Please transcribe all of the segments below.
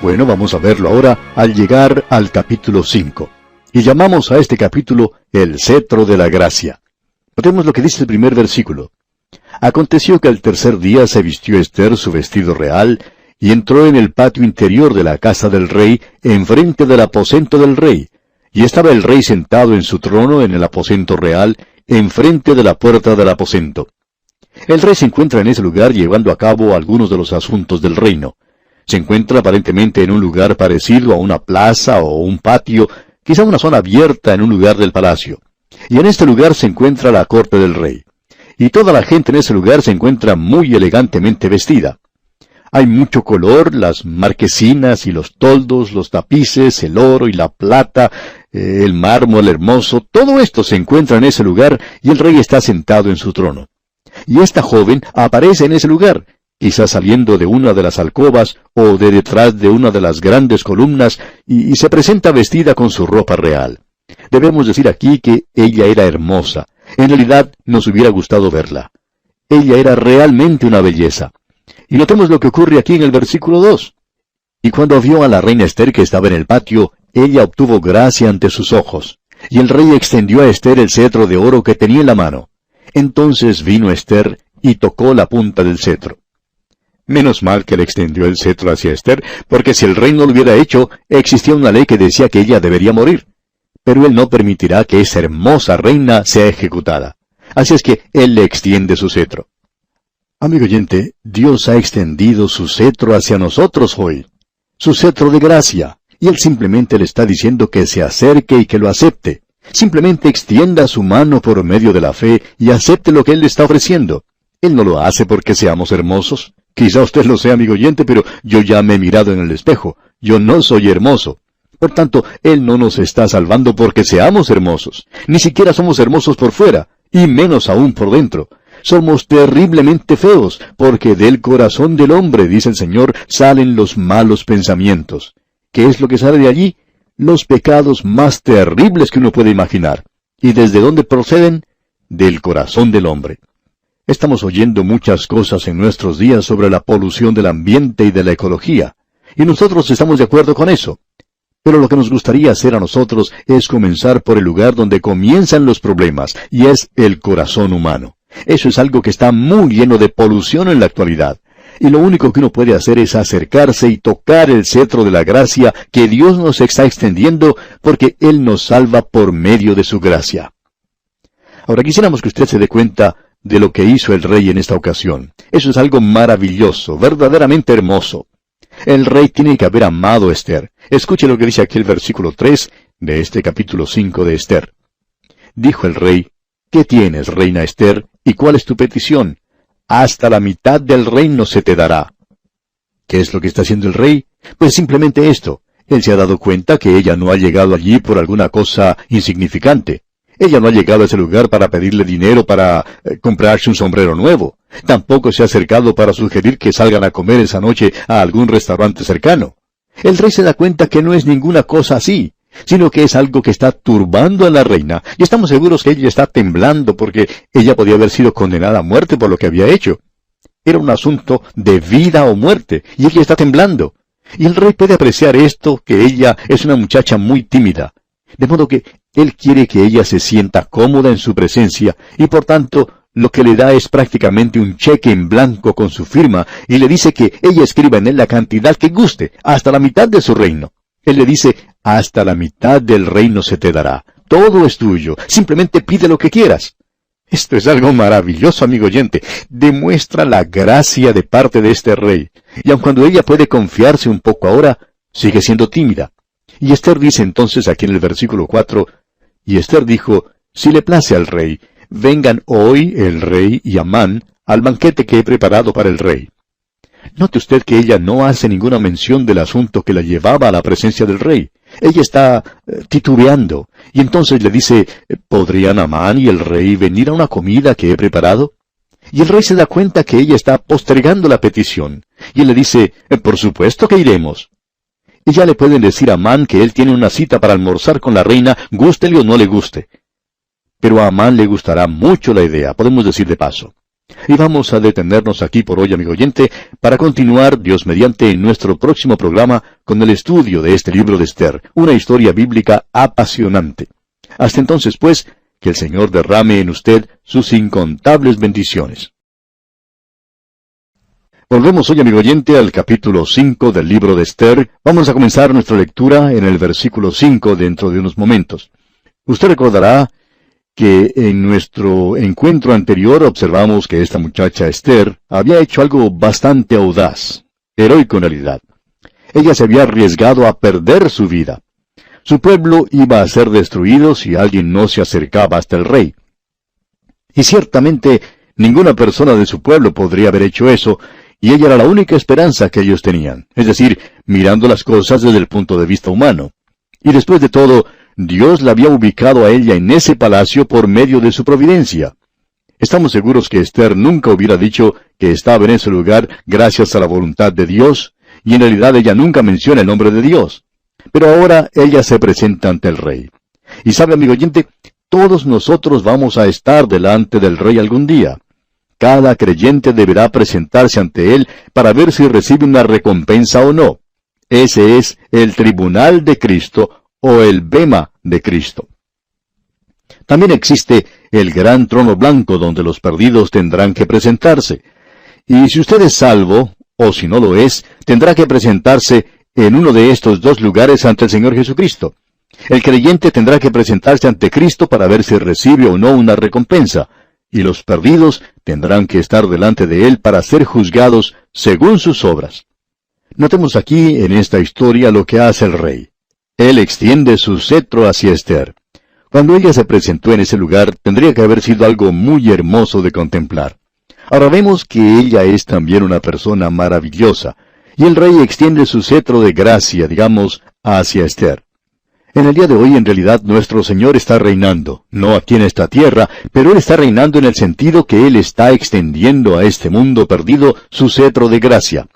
Bueno, vamos a verlo ahora al llegar al capítulo 5. Y llamamos a este capítulo el cetro de la gracia. Notemos lo que dice el primer versículo. Aconteció que al tercer día se vistió Ester su vestido real, y entró en el patio interior de la casa del rey, enfrente del aposento del rey. Y estaba el rey sentado en su trono en el aposento real, enfrente de la puerta del aposento. El rey se encuentra en ese lugar llevando a cabo algunos de los asuntos del reino. Se encuentra aparentemente en un lugar parecido a una plaza o un patio, quizá una zona abierta en un lugar del palacio. Y en este lugar se encuentra la corte del rey. Y toda la gente en ese lugar se encuentra muy elegantemente vestida. Hay mucho color, las marquesinas y los toldos, los tapices, el oro y la plata, el mármol hermoso, todo esto se encuentra en ese lugar y el rey está sentado en su trono. Y esta joven aparece en ese lugar, quizás saliendo de una de las alcobas o de detrás de una de las grandes columnas, y se presenta vestida con su ropa real. Debemos decir aquí que ella era hermosa. En realidad nos hubiera gustado verla. Ella era realmente una belleza. Y notemos lo que ocurre aquí en el versículo 2. Y cuando vio a la reina Ester que estaba en el patio, ella obtuvo gracia ante sus ojos. Y el rey extendió a Ester el cetro de oro que tenía en la mano. Entonces vino Ester y tocó la punta del cetro. Menos mal que le extendió el cetro hacia Ester, porque si el rey no lo hubiera hecho, existía una ley que decía que ella debería morir. Pero él no permitirá que esa hermosa reina sea ejecutada. Así es que él le extiende su cetro. Amigo oyente, Dios ha extendido su cetro hacia nosotros hoy. Su cetro de gracia. Y él simplemente le está diciendo que se acerque y que lo acepte. Simplemente extienda su mano por medio de la fe y acepte lo que él le está ofreciendo. Él no lo hace porque seamos hermosos. Quizá usted lo sea, amigo oyente, pero yo ya me he mirado en el espejo. Yo no soy hermoso. Por tanto, Él no nos está salvando porque seamos hermosos. Ni siquiera somos hermosos por fuera, y menos aún por dentro. Somos terriblemente feos, porque del corazón del hombre, dice el Señor, salen los malos pensamientos. ¿Qué es lo que sale de allí? Los pecados más terribles que uno puede imaginar. ¿Y desde dónde proceden? Del corazón del hombre. Estamos oyendo muchas cosas en nuestros días sobre la polución del ambiente y de la ecología, y nosotros estamos de acuerdo con eso. Pero lo que nos gustaría hacer a nosotros es comenzar por el lugar donde comienzan los problemas, y es el corazón humano. Eso es algo que está muy lleno de polución en la actualidad. Y lo único que uno puede hacer es acercarse y tocar el cetro de la gracia que Dios nos está extendiendo, porque Él nos salva por medio de su gracia. Ahora quisiéramos que usted se dé cuenta de lo que hizo el rey en esta ocasión. Eso es algo maravilloso, verdaderamente hermoso. El rey tiene que haber amado a Ester. Escuche lo que dice aquí el versículo 3 de este capítulo 5 de Ester. Dijo el rey, ¿qué tienes, reina Ester, y cuál es tu petición? Hasta la mitad del reino se te dará. ¿Qué es lo que está haciendo el rey? Pues simplemente esto. Él se ha dado cuenta que ella no ha llegado allí por alguna cosa insignificante. Ella no ha llegado a ese lugar para pedirle dinero para comprarse un sombrero nuevo. Tampoco se ha acercado para sugerir que salgan a comer esa noche a algún restaurante cercano. El rey se da cuenta que no es ninguna cosa así, sino que es algo que está turbando a la reina, y estamos seguros que ella está temblando porque ella podía haber sido condenada a muerte por lo que había hecho. Era un asunto de vida o muerte, y ella está temblando. Y el rey puede apreciar esto, que ella es una muchacha muy tímida. De modo que él quiere que ella se sienta cómoda en su presencia, y por tanto, lo que le da es prácticamente un cheque en blanco con su firma, y le dice que ella escriba en él la cantidad que guste, hasta la mitad de su reino. Él le dice, hasta la mitad del reino se te dará. Todo es tuyo. Simplemente pide lo que quieras. Esto es algo maravilloso, amigo oyente. Demuestra la gracia de parte de este rey. Y aun cuando ella puede confiarse un poco ahora, sigue siendo tímida. Y Ester dice entonces aquí en el versículo 4, y Ester dijo, si le place al rey, vengan hoy el rey y Amán al banquete que he preparado para el rey. Note usted que ella no hace ninguna mención del asunto que la llevaba a la presencia del rey. Ella está titubeando, y entonces le dice, ¿podrían Amán y el rey venir a una comida que he preparado? Y el rey se da cuenta que ella está postergando la petición, y él le dice, por supuesto que iremos. Y ya le pueden decir a Amán que él tiene una cita para almorzar con la reina, gústele o no le guste. Pero a Amán le gustará mucho la idea, podemos decir de paso. Y vamos a detenernos aquí por hoy, amigo oyente, para continuar, Dios mediante, en nuestro próximo programa con el estudio de este libro de Esther, una historia bíblica apasionante. Hasta entonces, pues, que el Señor derrame en usted sus incontables bendiciones. Volvemos hoy, amigo oyente, al capítulo 5 del libro de Esther. Vamos a comenzar nuestra lectura en el versículo 5 dentro de unos momentos. Usted recordará que en nuestro encuentro anterior observamos que esta muchacha Esther había hecho algo bastante audaz, heroico en realidad. Ella se había arriesgado a perder su vida. Su pueblo iba a ser destruido si alguien no se acercaba hasta el rey. Y ciertamente ninguna persona de su pueblo podría haber hecho eso, y ella era la única esperanza que ellos tenían, es decir, mirando las cosas desde el punto de vista humano. Y después de todo, Dios la había ubicado a ella en ese palacio por medio de su providencia. Estamos seguros que Esther nunca hubiera dicho que estaba en ese lugar gracias a la voluntad de Dios, y en realidad ella nunca menciona el nombre de Dios. Pero ahora ella se presenta ante el rey. Y sabe, amigo oyente, todos nosotros vamos a estar delante del rey algún día. Cada creyente deberá presentarse ante él para ver si recibe una recompensa o no. Ese es el tribunal de Cristo, o el bema de Cristo. También existe el gran trono blanco donde los perdidos tendrán que presentarse. Y si usted es salvo, o si no lo es, tendrá que presentarse en uno de estos dos lugares ante el Señor Jesucristo. El creyente tendrá que presentarse ante Cristo para ver si recibe o no una recompensa, y los perdidos tendrán que estar delante de Él para ser juzgados según sus obras. Notemos aquí en esta historia lo que hace el rey. Él extiende su cetro hacia Esther. Cuando ella se presentó en ese lugar, tendría que haber sido algo muy hermoso de contemplar. Ahora vemos que ella es también una persona maravillosa, y el rey extiende su cetro de gracia, digamos, hacia Esther. En el día de hoy, en realidad, nuestro Señor está reinando, no aquí en esta tierra, pero Él está reinando en el sentido que Él está extendiendo a este mundo perdido su cetro de gracia.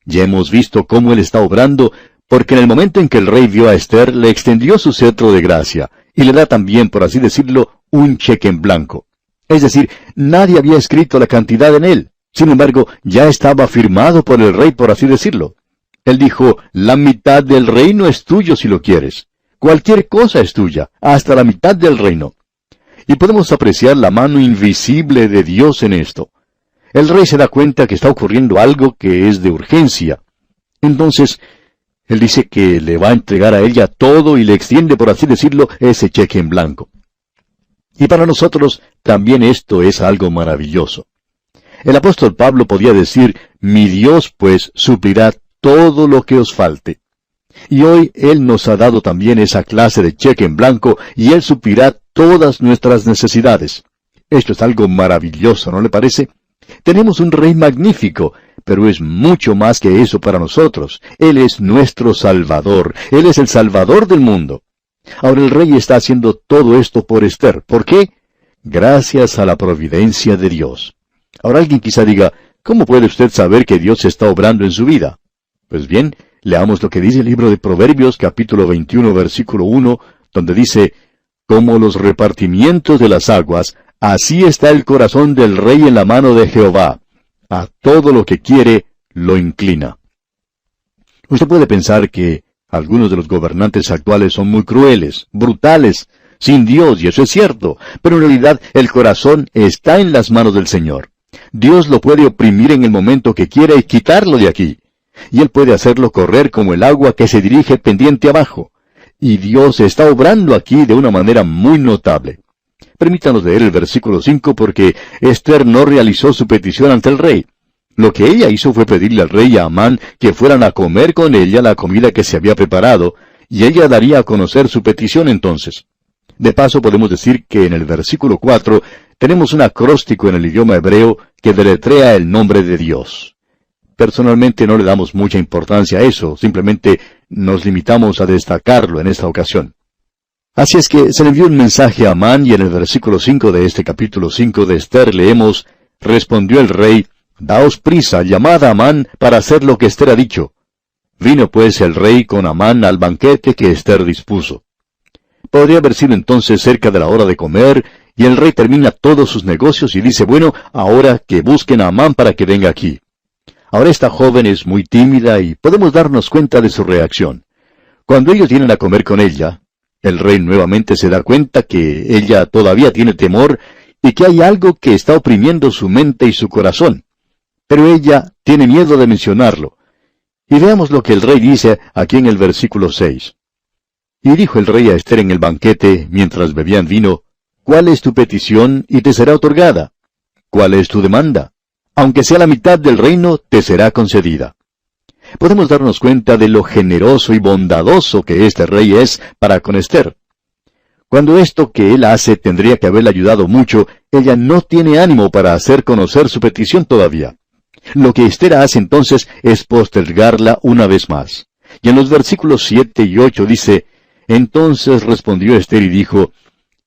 Ya hemos visto cómo Él está obrando, porque en el momento en que el rey vio a Esther, le extendió su cetro de gracia, y le da también, por así decirlo, un cheque en blanco. Es decir, nadie había escrito la cantidad en él. Sin embargo, ya estaba firmado por el rey, por así decirlo. Él dijo, la mitad del reino es tuyo si lo quieres. Cualquier cosa es tuya, hasta la mitad del reino. Y podemos apreciar la mano invisible de Dios en esto. El rey se da cuenta que está ocurriendo algo que es de urgencia. Entonces, Él dice que le va a entregar a ella todo y le extiende, por así decirlo, ese cheque en blanco. Y para nosotros también esto es algo maravilloso. El apóstol Pablo podía decir, mi Dios pues suplirá todo lo que os falte. Y hoy Él nos ha dado también esa clase de cheque en blanco y Él suplirá todas nuestras necesidades. Esto es algo maravilloso, ¿no le parece? Tenemos un rey magnífico, pero es mucho más que eso para nosotros. Él es nuestro Salvador. Él es el Salvador del mundo. Ahora el rey está haciendo todo esto por Esther. ¿Por qué? Gracias a la providencia de Dios. Ahora alguien quizá diga, ¿cómo puede usted saber que Dios está obrando en su vida? Pues bien, leamos lo que dice el libro de Proverbios, capítulo 21, versículo 1, donde dice, como los repartimientos de las aguas, así está el corazón del rey en la mano de Jehová. A todo lo que quiere, lo inclina. Usted puede pensar que algunos de los gobernantes actuales son muy crueles, brutales, sin Dios, y eso es cierto, pero en realidad el corazón está en las manos del Señor. Dios lo puede oprimir en el momento que quiera y quitarlo de aquí. Y Él puede hacerlo correr como el agua que se dirige pendiente abajo. Y Dios está obrando aquí de una manera muy notable. Permítanos leer el versículo 5 porque Esther no realizó su petición ante el rey. Lo que ella hizo fue pedirle al rey y a Amán que fueran a comer con ella la comida que se había preparado, y ella daría a conocer su petición entonces. De paso podemos decir que en el versículo 4 tenemos un acróstico en el idioma hebreo que deletrea el nombre de Dios. Personalmente no le damos mucha importancia a eso, simplemente nos limitamos a destacarlo en esta ocasión. Así es que se le envió un mensaje a Amán y en el versículo 5 de este capítulo 5 de Esther leemos, respondió el rey, daos prisa, llamad a Amán para hacer lo que Esther ha dicho. Vino pues el rey con Amán al banquete que Esther dispuso. Podría haber sido entonces cerca de la hora de comer, y el rey termina todos sus negocios y dice, bueno, ahora que busquen a Amán para que venga aquí. Ahora esta joven es muy tímida y podemos darnos cuenta de su reacción. Cuando ellos vienen a comer con ella, el rey nuevamente se da cuenta que ella todavía tiene temor y que hay algo que está oprimiendo su mente y su corazón. Pero ella tiene miedo de mencionarlo. Y veamos lo que el rey dice aquí en el versículo 6. Y dijo el rey a Ester en el banquete, mientras bebían vino, ¿cuál es tu petición y te será otorgada? ¿Cuál es tu demanda? Aunque sea la mitad del reino, te será concedida. Podemos darnos cuenta de lo generoso y bondadoso que este rey es para con Ester. Cuando esto que él hace tendría que haberle ayudado mucho, ella no tiene ánimo para hacer conocer su petición todavía. Lo que Ester hace entonces es postergarla una vez más. Y en los versículos 7 y 8 dice, entonces respondió Ester y dijo,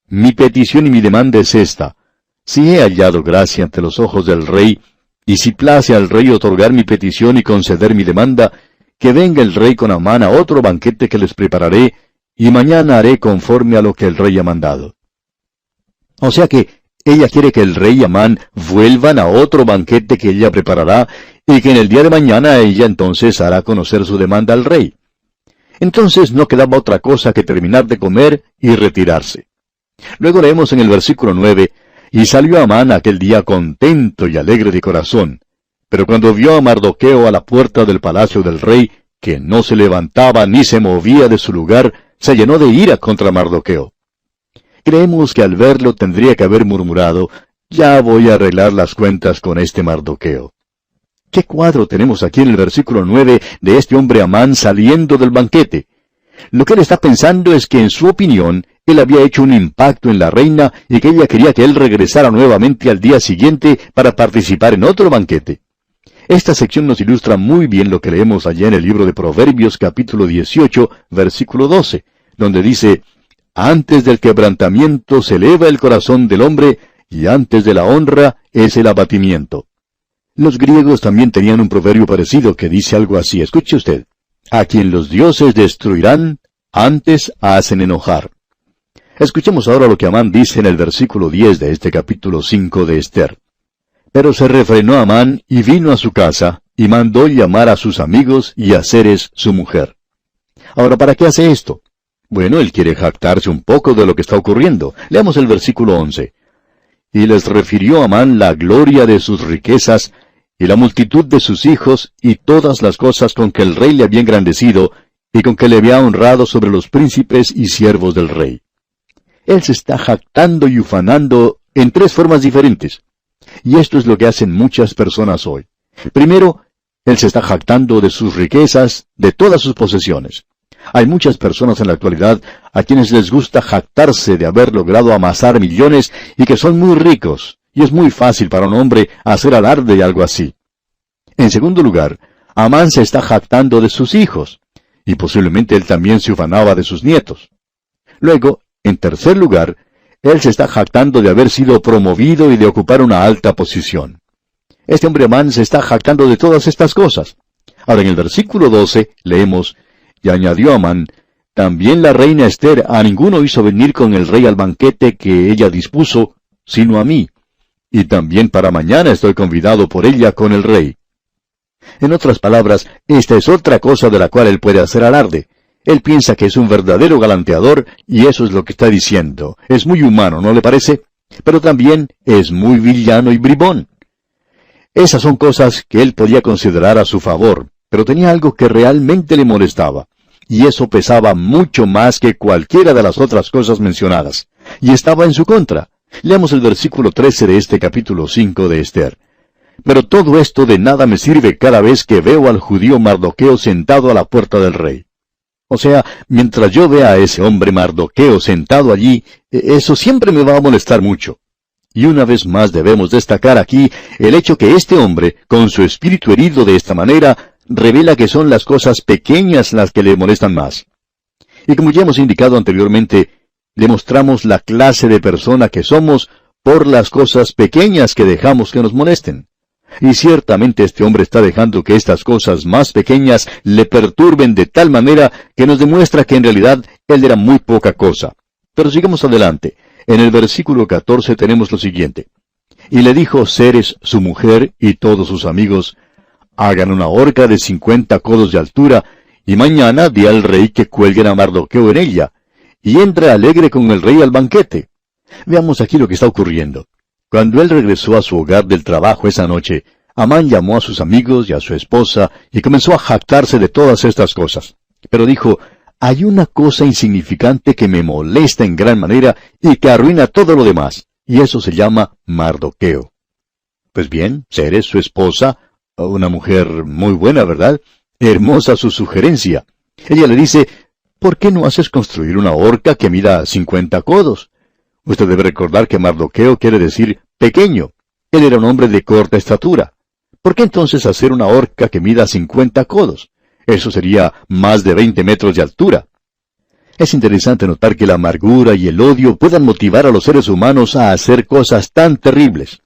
mi petición y mi demanda es esta. Si he hallado gracia ante los ojos del rey, y si place al rey otorgar mi petición y conceder mi demanda, que venga el rey con Amán a otro banquete que les prepararé, y mañana haré conforme a lo que el rey ha mandado. O sea que ella quiere que el rey y Amán vuelvan a otro banquete que ella preparará, y que en el día de mañana ella entonces hará conocer su demanda al rey. Entonces no quedaba otra cosa que terminar de comer y retirarse. Luego leemos en el versículo 9, y salió Amán aquel día contento y alegre de corazón. Pero cuando vio a Mardoqueo a la puerta del palacio del rey, que no se levantaba ni se movía de su lugar, se llenó de ira contra Mardoqueo. Creemos que al verlo tendría que haber murmurado, ya voy a arreglar las cuentas con este Mardoqueo. ¿Qué cuadro tenemos aquí en el versículo 9 de este hombre Amán saliendo del banquete? Lo que él está pensando es que en su opinión, él había hecho un impacto en la reina y que ella quería que él regresara nuevamente al día siguiente para participar en otro banquete. Esta sección nos ilustra muy bien lo que leemos allá en el libro de Proverbios capítulo 18, versículo 12, donde dice, antes del quebrantamiento se eleva el corazón del hombre, y antes de la honra es el abatimiento. Los griegos también tenían un proverbio parecido que dice algo así, escuche usted, a quien los dioses destruirán, antes hacen enojar. Escuchemos ahora lo que Amán dice en el versículo 10 de este capítulo 5 de Ester. Pero se refrenó Amán y vino a su casa, y mandó llamar a sus amigos y a Zeres su mujer. Ahora, ¿para qué hace esto? Bueno, él quiere jactarse un poco de lo que está ocurriendo. Leamos el versículo 11. Y les refirió Amán la gloria de sus riquezas, y la multitud de sus hijos, y todas las cosas con que el rey le había engrandecido, y con que le había honrado sobre los príncipes y siervos del rey. Él se está jactando y ufanando en tres formas diferentes. Y esto es lo que hacen muchas personas hoy. Primero, él se está jactando de sus riquezas, de todas sus posesiones. Hay muchas personas en la actualidad a quienes les gusta jactarse de haber logrado amasar millones y que son muy ricos, y es muy fácil para un hombre hacer alarde de algo así. En segundo lugar, Amán se está jactando de sus hijos, y posiblemente él también se ufanaba de sus nietos. Luego, en tercer lugar, él se está jactando de haber sido promovido y de ocupar una alta posición. Este hombre Amán se está jactando de todas estas cosas. Ahora en el versículo 12 leemos, y añadió Amán, también la reina Ester a ninguno hizo venir con el rey al banquete que ella dispuso, sino a mí. Y también para mañana estoy convidado por ella con el rey. En otras palabras, esta es otra cosa de la cual él puede hacer alarde. Él piensa que es un verdadero galanteador, y eso es lo que está diciendo. Es muy humano, ¿no le parece? Pero también es muy villano y bribón. Esas son cosas que él podía considerar a su favor, pero tenía algo que realmente le molestaba. Y eso pesaba mucho más que cualquiera de las otras cosas mencionadas. Y estaba en su contra. Leamos el versículo 13 de este capítulo 5 de Ester. Pero todo esto de nada me sirve cada vez que veo al judío Mardoqueo sentado a la puerta del rey. O sea, mientras yo vea a ese hombre Mardoqueo sentado allí, eso siempre me va a molestar mucho. Y una vez más debemos destacar aquí el hecho que este hombre, con su espíritu herido de esta manera, revela que son las cosas pequeñas las que le molestan más. Y como ya hemos indicado anteriormente, demostramos la clase de persona que somos por las cosas pequeñas que dejamos que nos molesten. Y ciertamente este hombre está dejando que estas cosas más pequeñas le perturben de tal manera que nos demuestra que en realidad él era muy poca cosa. Pero sigamos adelante. En el versículo 14 tenemos lo siguiente. Y le dijo Ceres, su mujer, y todos sus amigos, hagan una horca de 50 codos de altura, y mañana di al rey que cuelguen a Mardoqueo en ella, y entre alegre con el rey al banquete. Veamos aquí lo que está ocurriendo. Cuando él regresó a su hogar del trabajo esa noche, Amán llamó a sus amigos y a su esposa, y comenzó a jactarse de todas estas cosas. Pero dijo, hay una cosa insignificante que me molesta en gran manera y que arruina todo lo demás, y eso se llama Mardoqueo. Pues bien, Ceres, su esposa, una mujer muy buena, ¿verdad? Hermosa su sugerencia. Ella le dice, ¿por qué no haces construir una horca que mida 50 codos? Usted debe recordar que Mardoqueo quiere decir pequeño. Él era un hombre de corta estatura. ¿Por qué entonces hacer una horca que mida 50 codos? Eso sería más de 20 metros de altura. Es interesante notar que la amargura y el odio puedan motivar a los seres humanos a hacer cosas tan terribles.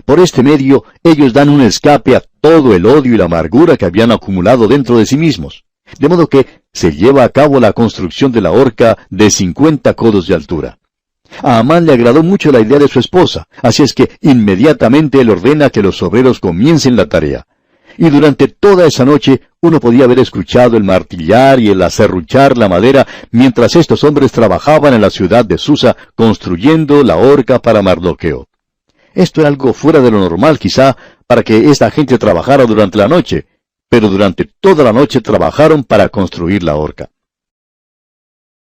Por este medio, ellos dan un escape a todo el odio y la amargura que habían acumulado dentro de sí mismos. De modo que se lleva a cabo la construcción de la horca de 50 codos de altura. A Amán le agradó mucho la idea de su esposa, así es que inmediatamente él ordena que los obreros comiencen la tarea. Y durante toda esa noche uno podía haber escuchado el martillar y el acerruchar la madera mientras estos hombres trabajaban en la ciudad de Susa construyendo la horca para Mardoqueo. Esto era algo fuera de lo normal quizá para que esta gente trabajara durante la noche, pero durante toda la noche trabajaron para construir la horca.